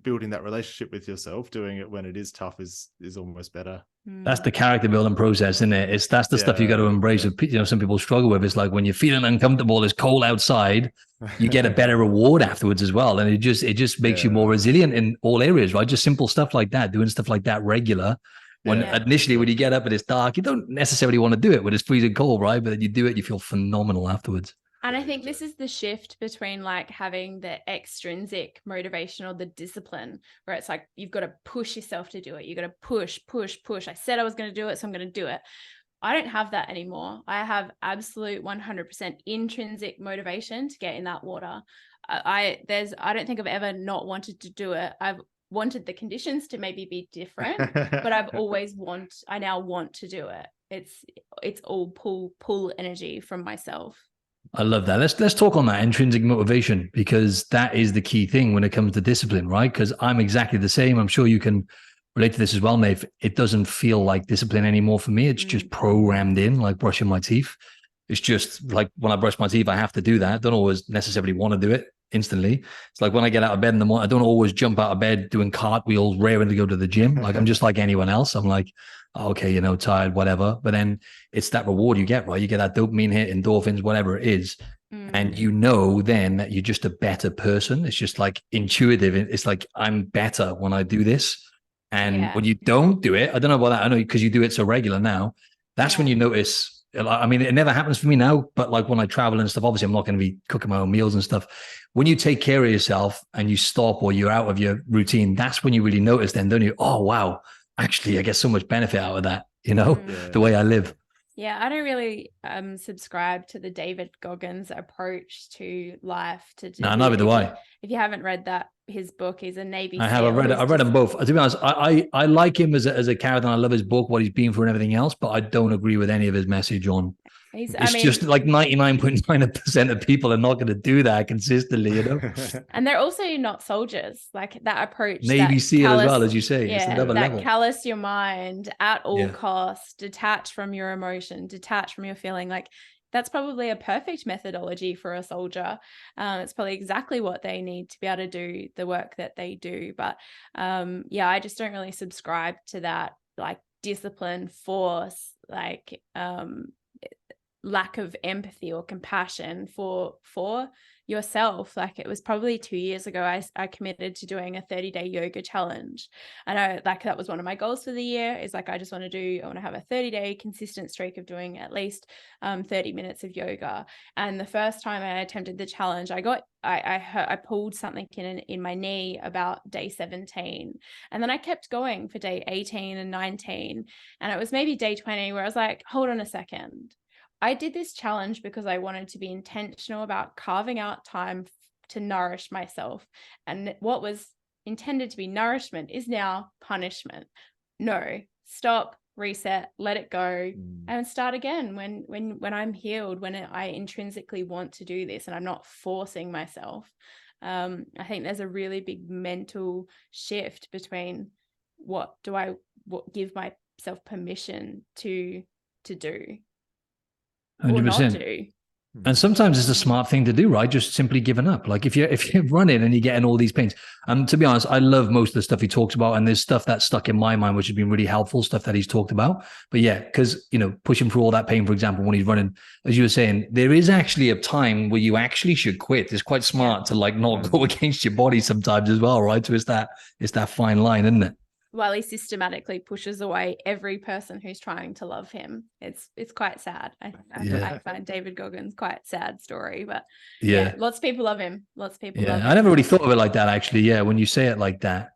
building that relationship with yourself, doing it when it is tough is almost better. That's the character building process, isn't it? That's the stuff you got to embrace. You know, some people struggle with. It's like when you're feeling uncomfortable, it's cold outside, you get a better reward afterwards as well. And it just makes you more resilient in all areas, right? Just simple stuff like that, doing stuff like that regular. When initially, when you get up and it's dark, you don't necessarily want to do it when it's freezing cold, right? But then you do it, you feel phenomenal afterwards. And I think this is the shift between like having the extrinsic motivation or the discipline, where it's like you've got to push yourself to do it. You got to push. I said I was going to do it, so I'm going to do it. I don't have that anymore. I have absolute 100% intrinsic motivation to get in that water. I don't think I've ever not wanted to do it. I've wanted the conditions to maybe be different, but I now want to do it. It's all pull energy from myself. I love that. Let's talk on that intrinsic motivation, because that is the key thing when it comes to discipline, right? Because I'm exactly the same. I'm sure you can relate to this as well, Nate. It doesn't feel like discipline anymore for me. It's just programmed in, like brushing my teeth. It's just like when I brush my teeth, I have to do that. I don't always necessarily want to do it instantly. It's like when I get out of bed in the morning, I don't always jump out of bed doing cartwheels, raring to go to the gym. Like I'm just like anyone else. I'm like, okay, you know, tired, whatever. But then it's that reward you get, right? You get that dopamine hit, endorphins, whatever it is. And you know then that you're just a better person. It's just like intuitive. It's like I'm better when I do this. And when you don't do it, I don't know about that. I know because you do it so regular now. That's when you notice. I mean, it never happens for me now, but like when I travel and stuff, obviously I'm not going to be cooking my own meals and stuff. When you take care of yourself and you stop or you're out of your routine, that's when you really notice then, don't you? Oh, wow. Actually, I get so much benefit out of that, you know, the way I live. Yeah, I don't really subscribe to the David Goggins approach to life. No, neither do I. If you haven't read his book, he's a Navy SEAL. I have. I've read them both. To be honest, I like him as a character, and I love his book, what he's been through and everything else, but I don't agree with any of his message on. It's just like 99.9% of people are not going to do that consistently, you know. And they're also not soldiers. Like that approach, Navy SEAL as well, as you say. Yeah, it's another level. Callous your mind at all costs, detach from your emotion, detach from your feeling. Like that's probably a perfect methodology for a soldier. It's probably exactly what they need to be able to do the work that they do. But I just don't really subscribe to that, like discipline, force, like lack of empathy or compassion for yourself. Like it was probably 2 years ago I committed to doing a 30-day yoga challenge. I know like that was one of my goals for the year, is like I want to have a 30-day consistent streak of doing at least 30 minutes of yoga. And the first time I attempted the challenge, I pulled something in my knee about day 17, and then I kept going for day 18 and 19, and it was maybe day 20 where I was like, hold on a second. I did this challenge because I wanted to be intentional about carving out time to nourish myself. And what was intended to be nourishment is now punishment. No, stop, reset, let it go, and start again when I'm healed, when I intrinsically want to do this and I'm not forcing myself. I think there's a really big mental shift between what give myself permission to do. 100%. And sometimes it's a smart thing to do, right? Just simply giving up. Like if you're running and you're getting all these pains. And to be honest, I love most of the stuff he talks about. And there's stuff that's stuck in my mind, which has been really helpful, stuff that he's talked about. But yeah, because, you know, pushing through all that pain, for example, when he's running, as you were saying, there is actually a time where you actually should quit. It's quite smart to like not go against your body sometimes as well, right? So it's that fine line, isn't it? While he systematically pushes away every person who's trying to love him. It's quite sad. I find David Goggins quite sad story, but lots of people love him. Lots of people love him. I never really thought of it like that, actually. Yeah, when you say it like that,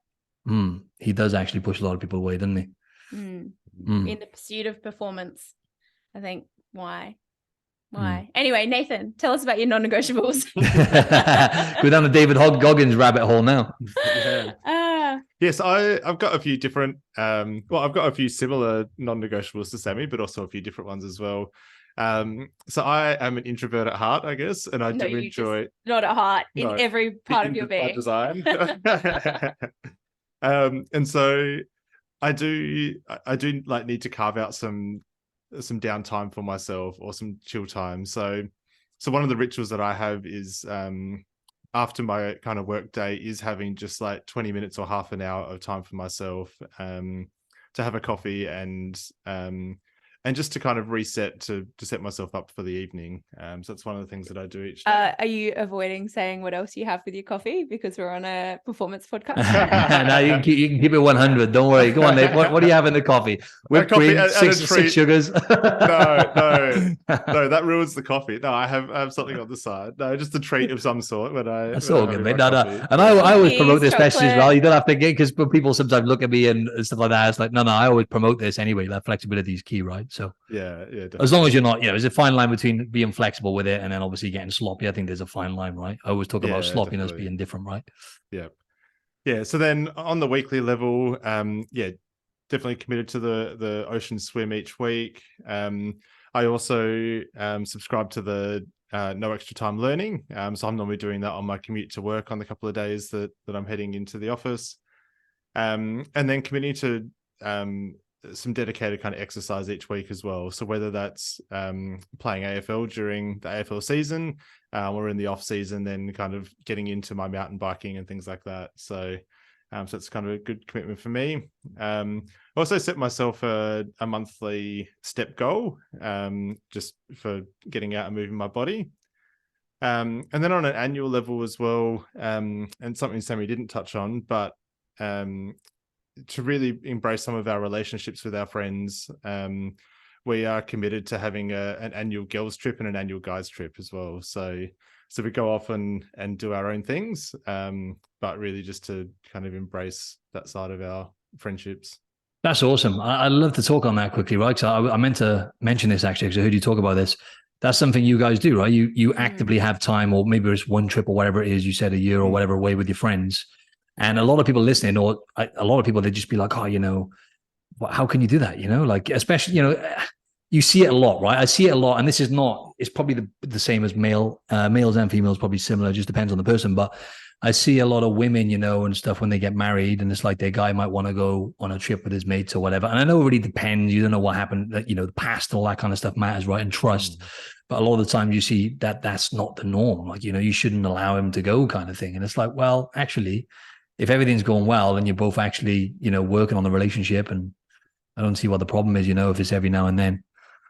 he does actually push a lot of people away, doesn't he? In the pursuit of performance, I think why Why? Anyway, Nathan, tell us about your non-negotiables. Go down the David Goggins rabbit hole now. Yes, I've got a few different. I've got a few similar non-negotiables to Sammy, but also a few different ones as well. So I am an introvert at heart, I guess, and I do enjoy not at heart, in every part of your being. Design. And so I do like need to carve out some downtime for myself or some chill time. So one of the rituals that I have is after my kind of work day is having just like 20 minutes or half an hour of time for myself to have a coffee and just to kind of reset to set myself up for the evening. So that's one of the things that I do each day. Are you avoiding saying what else you have with your coffee because we're on a performance podcast? No, you can keep it 100. Don't worry. Go on, Nate. What do you have in the coffee? Whipped cream, six sugars. No, that ruins the coffee. No, I have something on the side. No, just a treat of some sort. That's all good, mate. No. And I always promote this message as well. You don't have to get, because people sometimes look at me and stuff like that. It's like, no, I always promote this anyway. That flexibility is key, right? So yeah, definitely. As long as you're not, there's a fine line between being flexible with it and then obviously getting sloppy. I think there's a fine line, right? I always talk about sloppiness being different, right? Yeah. So then on the weekly level, definitely committed to the ocean swim each week. I also subscribe to the no extra time learning. So I'm normally doing that on my commute to work on the couple of days that I'm heading into the office. And then committing to some dedicated kind of exercise each week as well. So whether that's playing AFL during the AFL season or in the off season, then kind of getting into my mountain biking and things like that. So it's kind of a good commitment for me. I also set myself a monthly step goal just for getting out and moving my body. And then on an annual level as well, and something Sammy didn't touch on, but to really embrace some of our relationships with our friends, we are committed to having an annual girls trip and an annual guys trip as well. So we go off and do our own things, but really just to kind of embrace that side of our friendships. That's awesome. I'd love to talk on that quickly, right? So I meant to mention this actually, because I heard you talk about this. That's something you guys do, right? You actively have time, or maybe it's one trip or whatever it is, you said a year or whatever, away with your friends. And a lot of people listening, or a lot of people, they just be like, oh, how can you do that? Like, especially, you see it a lot, right? I see it a lot. And this is it's probably the same as males and females, probably similar. It just depends on the person. But I see a lot of women, and stuff when they get married, and it's like their guy might want to go on a trip with his mates or whatever. And I know it really depends. You don't know what happened, the past and all that kind of stuff matters, right? And trust. But a lot of the time you see that's not the norm. Like, you shouldn't allow him to go, kind of thing. And it's like, well, actually, if everything's going well and you're both actually, working on the relationship, and I don't see what the problem is, if it's every now and then.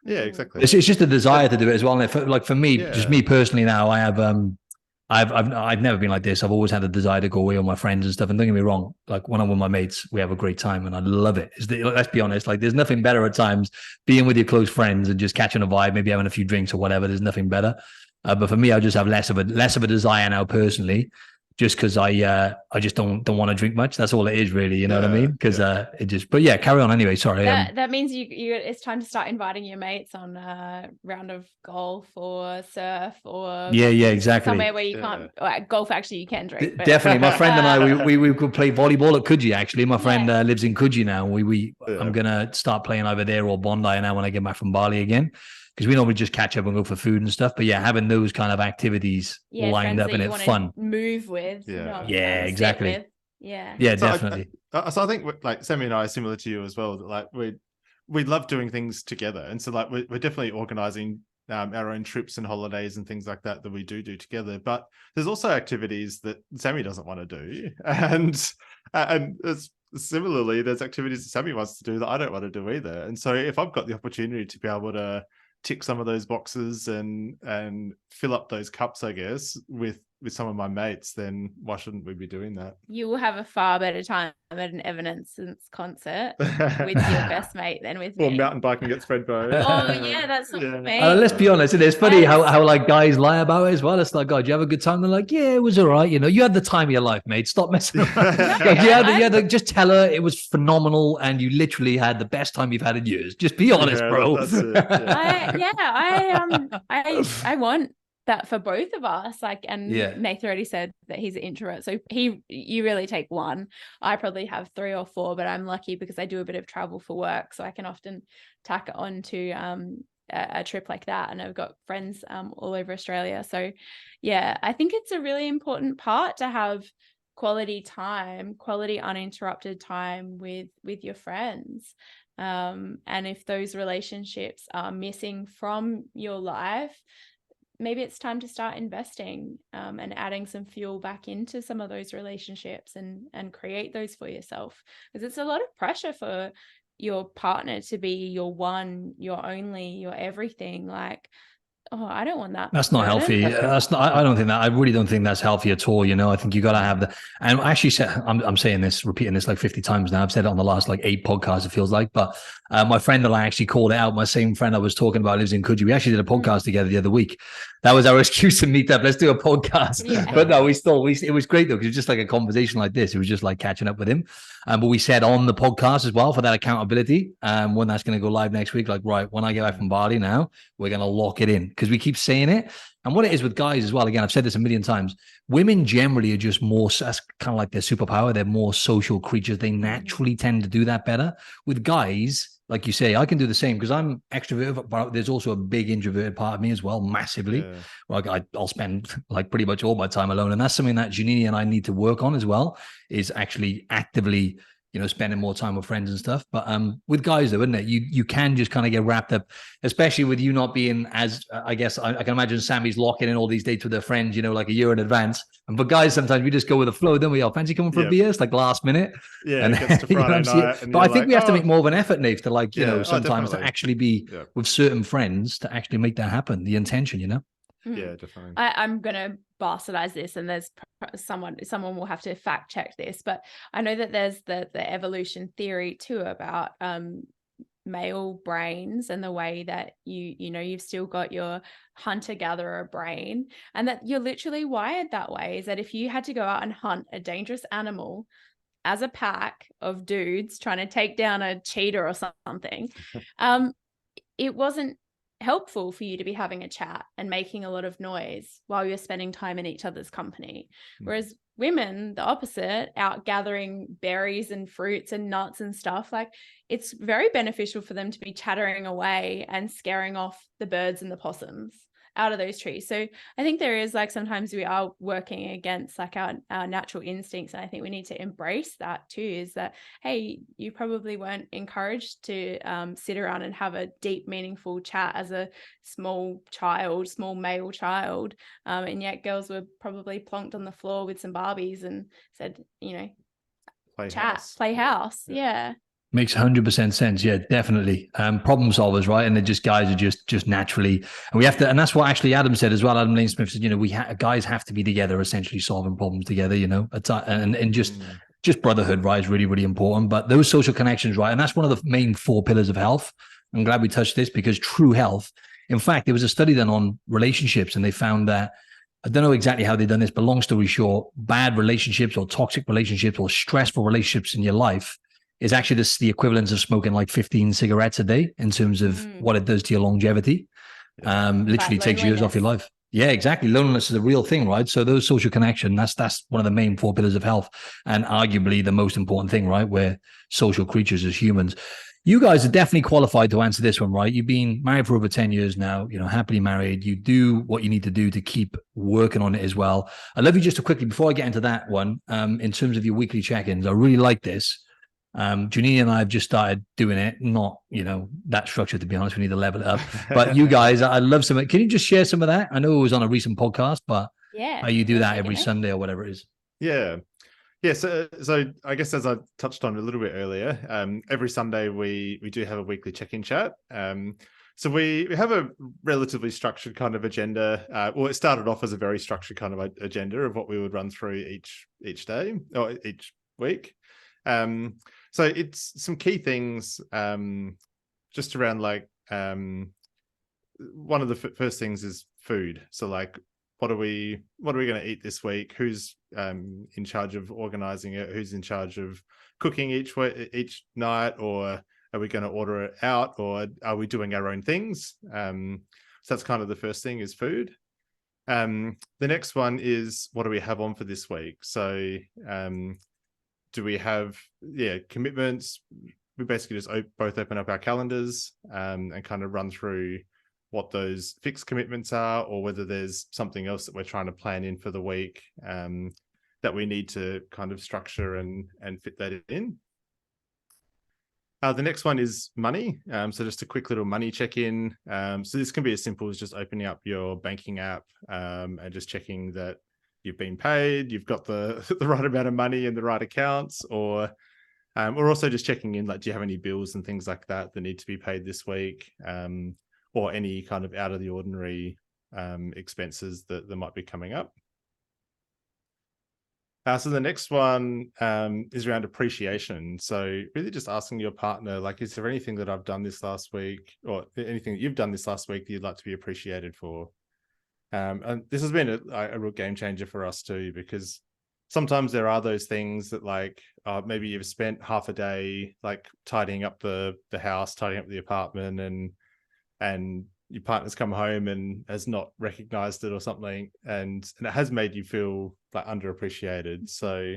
Yeah, exactly. It's just a desire to do it as well. And for me, just me personally now, I have, I've never been like this. I've always had a desire to go away with my friends and stuff. And don't get me wrong, like when I'm with my mates, we have a great time and I love it. Let's be honest, like there's nothing better at times being with your close friends and just catching a vibe, maybe having a few drinks or whatever. There's nothing better. But for me, I just have less of a desire now personally, just because I just don't want to drink much. That's all it is, really. You know what I mean? Because but yeah, carry on anyway. Sorry. That means you it's time to start inviting your mates on a round of golf or surf or exactly, somewhere where you can't. Golf, actually, you can drink. But. Definitely, my friend and I we could play volleyball at Coogee. Actually, my friend lives in Coogee now. I'm gonna start playing either there or Bondi now when I get back from Bali again. Because we normally just catch up and go for food and stuff. But having those kind of activities lined up and it's fun. Move with. Exactly. With. Yeah, definitely. So I think like Sammy and I are similar to you as well. Like we love doing things together. And so like we're definitely organizing our own trips and holidays and things like that we do together. But there's also activities that Sammy doesn't want to do. And it's, similarly, there's activities that Sammy wants to do that I don't want to do either. And so if I've got the opportunity to be able to tick some of those boxes and fill up those cups, I guess, with some of my mates, then why shouldn't we be doing that? You will have a far better time at an Evanescence concert with your best mate than with Or me. mountain biking at Threadbow. Oh yeah, that's what I mean. Let's be honest, it's funny how like guys lie about it as well. It's like, God, do you have a good time? They're like, yeah, it was all right. You know, you had the time of your life, mate. Stop messing around. Just tell her it was phenomenal and you literally had the best time you've had in years. Just be honest, bro. That's it. I want that for both of us. Like, and Yeah. Nathan already said that he's an introvert, so you really take one. I probably have 3 or 4, but I'm lucky because I do a bit of travel for work, so I can often tack it on to a trip like that, and I've got friends all over Australia. So yeah, I think it's a really important part to have quality time, quality uninterrupted time with your friends. And if those relationships are missing from your life, maybe it's time to start investing and adding some fuel back into some of those relationships and create those for yourself, because it's a lot of pressure for your partner to be your one, your only, your everything. Like, oh, I don't want that. That's not healthy. That's not. I don't think that. I really don't think that's healthy at all. You know, I think you got to have the. And I actually said, I'm saying this, repeating this like 50 times now. I've said it on the last like 8 podcasts. It feels like, but my friend that I actually called it out. My same friend I was talking about lives in Coogee. We actually did a podcast together the other week. That was our excuse to meet up. Let's do a podcast. Yeah. But no, it was great though, because it was just like a conversation like this. It was just like catching up with him. But we said on the podcast as well for that accountability. When that's going to go live next week, like, right, when I get back from Bali now, we're going to lock it in, because we keep saying it. And what it is with guys as well, again, I've said this a million times, women generally are just more, that's kind of like their superpower. They're more social creatures. They naturally tend to do that better. With guys, like you say, I can do the same because I'm extroverted, but there's also a big introverted part of me as well, massively. Yeah. Like I'll spend like pretty much all my time alone. And that's something that Janine and I need to work on as well, is actually actively, you know, spending more time with friends and stuff. But with guys though, isn't it? You can just kind of get wrapped up, especially with you not being as, I guess, I can imagine Sammy's locking in all these dates with their friends, you know, like a year in advance. And for guys, sometimes we just go with the flow, don't we? Oh, fancy coming for a beer? It's like last minute. Yeah, and it gets to Friday night. But I think we have to make more of an effort, Nate, to like, you know, sometimes to definitely. actually be with certain friends to actually make that happen. The intention, you know? Yeah, definitely. I'm gonna bastardize this, and there's someone will have to fact check this, but I know that there's the evolution theory too about male brains and the way that you know you've still got your hunter-gatherer brain, and that you're literally wired that way. Is that if you had to go out and hunt a dangerous animal as a pack of dudes trying to take down a cheetah or something, it wasn't helpful for you to be having a chat and making a lot of noise while you're spending time in each other's company. Whereas women, the opposite, out gathering berries and fruits and nuts and stuff, like it's very beneficial for them to be chattering away and scaring off the birds and the possums out of those trees. So I think there is like sometimes we are working against like our natural instincts, and I think we need to embrace that too, is that, hey, you probably weren't encouraged to sit around and have a deep meaningful chat as a small male child, and yet girls were probably plonked on the floor with some Barbies and said, you know, play house. Yeah. Makes 100% sense. Yeah, definitely. Problem solvers, right? And they're just guys are just naturally, and we have to, and that's what actually Adam said as well. Adam Lane Smith said, you know, guys have to be together, essentially solving problems together, you know, and just brotherhood, right, is really, really important. But those social connections, right? And that's one of the main 4 pillars of health. I'm glad we touched this, because true health, in fact, there was a study done on relationships, and they found that, I don't know exactly how they've done this, but long story short, bad relationships or toxic relationships or stressful relationships in your life is actually the equivalent of smoking like 15 cigarettes a day in terms of what it does to your longevity. Literally takes years off your life. Yeah, exactly. Loneliness is a real thing, right? So those social connection, that's one of the main 4 pillars of health, and arguably the most important thing, right? We're social creatures as humans. You guys are definitely qualified to answer this one, right? You've been married for over 10 years now, you know, happily married. You do what you need to do to keep working on it as well. I'd love you just to quickly, before I get into that one, in terms of your weekly check-ins, I really like this. Janine and I have just started doing it, not, you know, that structured, to be honest. We need to level it up. But you guys, I love some. Can you just share some of that? I know it was on a recent podcast, but how you do that every Sunday or whatever it is. Yeah. So I guess, as I touched on a little bit earlier, every Sunday we do have a weekly check-in chat. So we have a relatively structured kind of agenda. Well, it started off as a very structured kind of agenda of what we would run through each day or each week. So it's some key things just around like one of the first things is food. So like, what are we going to eat this week? Who's in charge of organizing it? Who's in charge of cooking each night? Or are we going to order it out, or are we doing our own things? So that's kind of the first thing is food. The next one is, what do we have on for this week? So do we have commitments? We basically just both open up our calendars and kind of run through what those fixed commitments are, or whether there's something else that we're trying to plan in for the week that we need to kind of structure and fit that in. The next one is money. So just a quick little money check-in. So this can be as simple as just opening up your banking app and just checking that you've been paid, you've got the right amount of money in the right accounts, or also just checking in, like, do you have any bills and things like that need to be paid this week, or any kind of out of the ordinary expenses that might be coming up. So the next one is around appreciation. So really just asking your partner, like, is there anything that I've done this last week, or anything that you've done this last week that you'd like to be appreciated for? And this has been a real game changer for us too, because sometimes there are those things that, like, maybe you've spent half a day like tidying up the house, tidying up the apartment, and your partner's come home and has not recognized it or something, and it has made you feel like underappreciated. So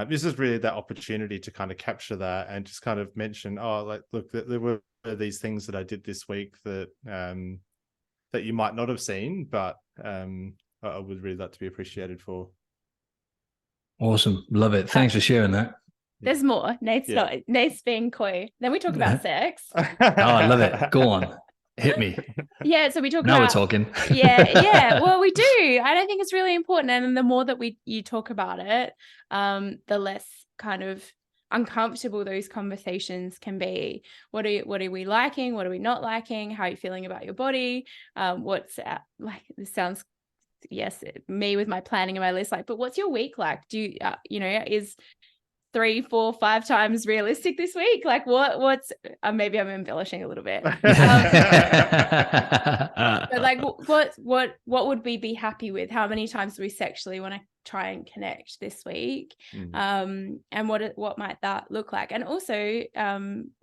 this is really that opportunity to kind of capture that and just kind of mention, oh, like, look, there were these things that I did this week that that you might not have seen, but I would really like to be appreciaed for. Awesome. Love it. Thanks for sharing that. There's more. Nate's being coy. Then we talk about sex. Oh, I love it. Go on. Hit me. Yeah, so we talk now about, we're talking. yeah. Well, we do. And I think it's really important. And the more that you talk about it, the less kind of uncomfortable those conversations can be. What are we liking? What are we not liking? How are you feeling about your body? Like, this sounds, yes, me with my planning and my list, like, but what's your week like? Do you, is 3, 4, 5 times realistic this week? Like, what's maybe I'm embellishing a little bit. But like, what would we be happy with? How many times do we sexually want to try and connect this week? And what might that look like? And also,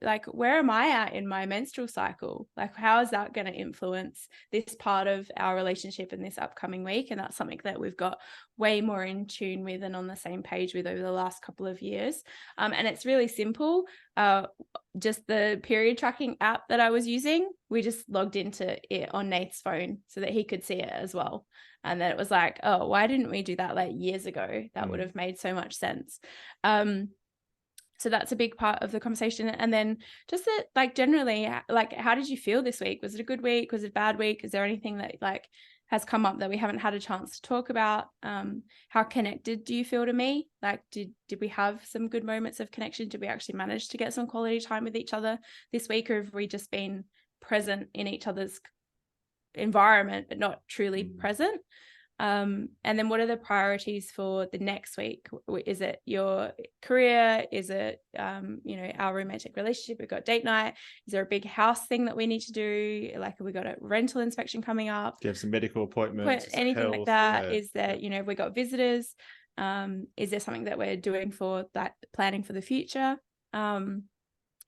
like, where am I at in my menstrual cycle? Like, how is that going to influence this part of our relationship in this upcoming week? And that's something that we've got way more in tune with and on the same page with over the last couple of years. And it's really simple. Just the period tracking app that I was using, we just logged into it on Nate's phone so that he could see it as well. And then it was like, oh, why didn't we do that like years ago? That would have made so much sense. So that's a big part of the conversation. And then just that, like, generally, like, how did you feel this week? Was it a good week? Was it a bad week? Is there anything that, like, has come up that we haven't had a chance to talk about? How connected do you feel to me? Like, did we have some good moments of connection? Did we actually manage to get some quality time with each other this week? Or have we just been present in each other's environment, but not truly present? And then what are the priorities for the next week? Is it your career? Is it, our romantic relationship? We've got date night. Is there a big house thing that we need to do? Like, have we got a rental inspection coming up? Do you have some medical appointments? Anything like that? Is there, have we got visitors? Is there something that we're doing for that, planning for the future?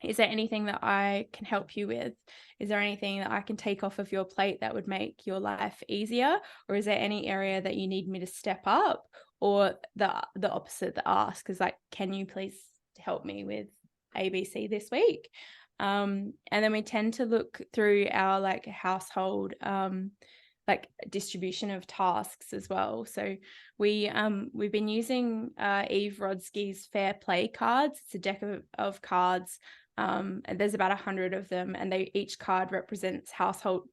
Is there anything that I can help you with? Is there anything that I can take off of your plate that would make your life easier? Or is there any area that you need me to step up? Or the opposite, the ask is like, can you please help me with ABC this week? And then we tend to look through our, like, household like distribution of tasks as well. So we've been using Eve Rodsky's Fair Play cards. It's a deck of cards. And there's about 100 of them, and each card represents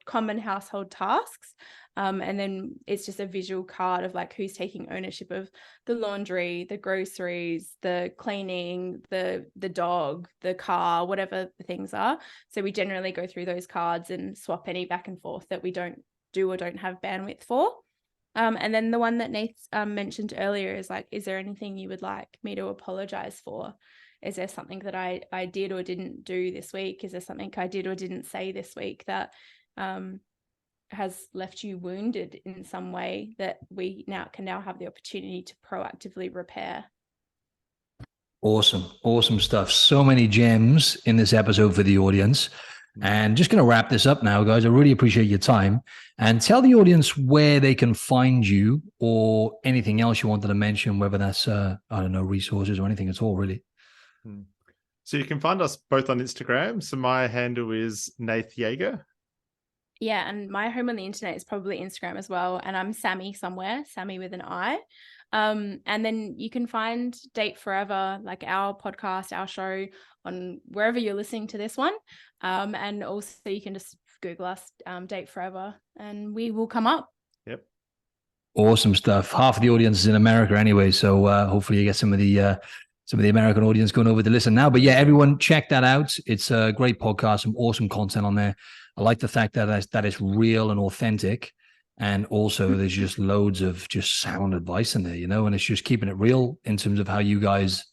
common household tasks. And then it's just a visual card of like who's taking ownership of the laundry, the groceries, the cleaning, the dog, the car, whatever the things are. So we generally go through those cards and swap any back and forth that we don't do or don't have bandwidth for. And then the one that Nate mentioned earlier is like, is there anything you would like me to apologize for? Is there something that I did or didn't do this week? Is there something I did or didn't say this week that has left you wounded in some way that we can have the opportunity to proactively repair? Awesome stuff. So many gems in this episode for the audience. And just going to wrap this up now, guys. I really appreciate your time, and tell the audience where they can find you or anything else you wanted to mention, whether that's, I don't know, resources or anything at all, really. So you can find us both on Instagram. So my handle is Nath Jaeger. Yeah, and my home on the internet is probably Instagram as well. And I'm Sammi somewhere, Sammi with an I. And then you can find Date Forever, like our podcast, our show, on wherever you're listening to this one. And also you can just Google us, Date Forever, and we will come up. Yep. Awesome stuff. Half of the audience is in America anyway, so hopefully you get some of the American audience going over to listen now. But yeah, everyone check that out. It's a great podcast, some awesome content on there. I like the fact that it's real and authentic. And also there's just loads of just sound advice in there, and it's just keeping it real in terms of how you guys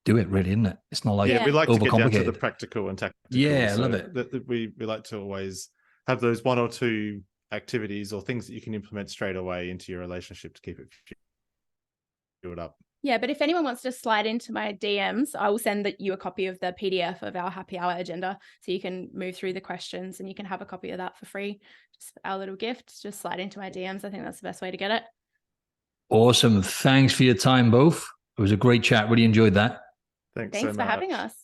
do it, really, isn't it? It's not like we like to get down to the overcomplicated. practical and tactical. Yeah, I so love it. We like to always have those one or two activities or things that you can implement straight away into your relationship to keep it fueled up. Yeah, but if anyone wants to slide into my DMs, I will send you a copy of the PDF of our happy hour agenda, so you can move through the questions and you can have a copy of that for free. Just our little gift. Just slide into my DMs. I think that's the best way to get it. Awesome. Thanks for your time, both. It was a great chat. Really enjoyed that. Thanks so much for having us.